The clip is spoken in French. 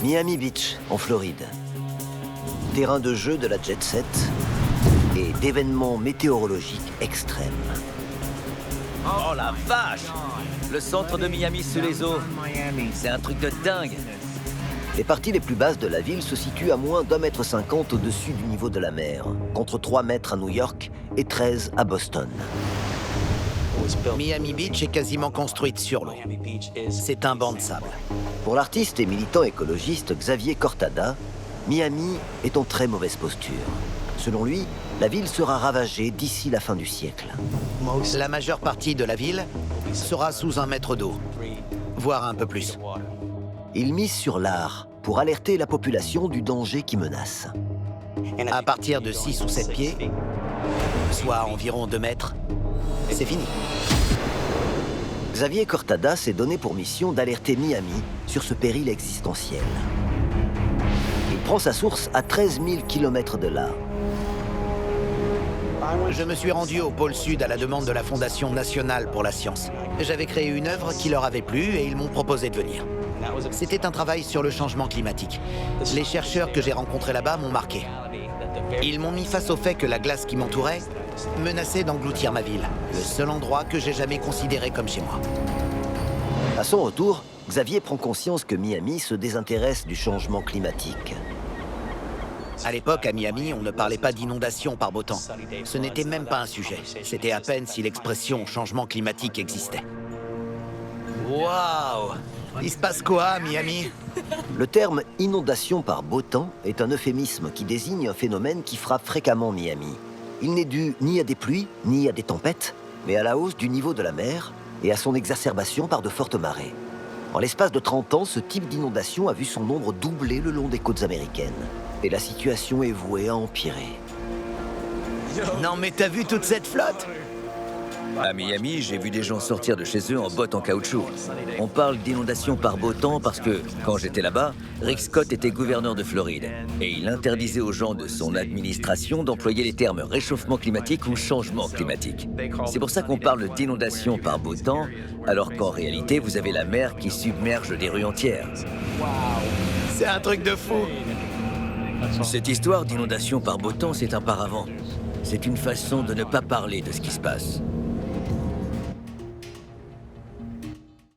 Miami Beach, en Floride. Terrain de jeu de la jet set et d'événements météorologiques extrêmes. Oh la vache! Le centre de Miami sous les eaux. C'est un truc de dingue. Les parties les plus basses de la ville se situent à moins d'1,50 m au-dessus du niveau de la mer, contre 3 mètres à New York et 13 à Boston. Miami Beach est quasiment construite sur l'eau. C'est un banc de sable. Pour l'artiste et militant écologiste Xavier Cortada, Miami est en très mauvaise posture. Selon lui, la ville sera ravagée d'ici la fin du siècle. La majeure partie de la ville sera sous 1 mètre d'eau, voire un peu plus. Il mise sur l'art pour alerter la population du danger qui menace. À partir de 6 ou 7 pieds, soit environ 2 mètres, c'est fini. Xavier Cortada s'est donné pour mission d'alerter Miami sur ce péril existentiel. Il prend sa source à 13 000 km de là. Je me suis rendu au pôle Sud à la demande de la Fondation nationale pour la science. J'avais créé une œuvre qui leur avait plu et ils m'ont proposé de venir. C'était un travail sur le changement climatique. Les chercheurs que j'ai rencontrés là-bas m'ont marqué. Ils m'ont mis face au fait que la glace qui m'entourait menaçait d'engloutir ma ville, le seul endroit que j'ai jamais considéré comme chez moi. À son retour, Xavier prend conscience que Miami se désintéresse du changement climatique. À l'époque, à Miami, on ne parlait pas d'inondation par beau temps. Ce n'était même pas un sujet. C'était à peine si l'expression changement climatique existait. Waouh! Il se passe quoi à Miami? Le terme « inondation par beau temps » est un euphémisme qui désigne un phénomène qui frappe fréquemment Miami. Il n'est dû ni à des pluies, ni à des tempêtes, mais à la hausse du niveau de la mer et à son exacerbation par de fortes marées. En l'espace de 30 ans, ce type d'inondation a vu son nombre doubler le long des côtes américaines. Et la situation est vouée à empirer. Non mais t'as vu toute cette flotte? À Miami, j'ai vu des gens sortir de chez eux en bottes en caoutchouc. On parle d'inondation par beau temps parce que, quand j'étais là-bas, Rick Scott était gouverneur de Floride. Et il interdisait aux gens de son administration d'employer les termes réchauffement climatique ou changement climatique. C'est pour ça qu'on parle d'inondation par beau temps, alors qu'en réalité, vous avez la mer qui submerge des rues entières. C'est un truc de fou. Cette histoire d'inondation par beau temps, c'est un paravent. C'est une façon de ne pas parler de ce qui se passe.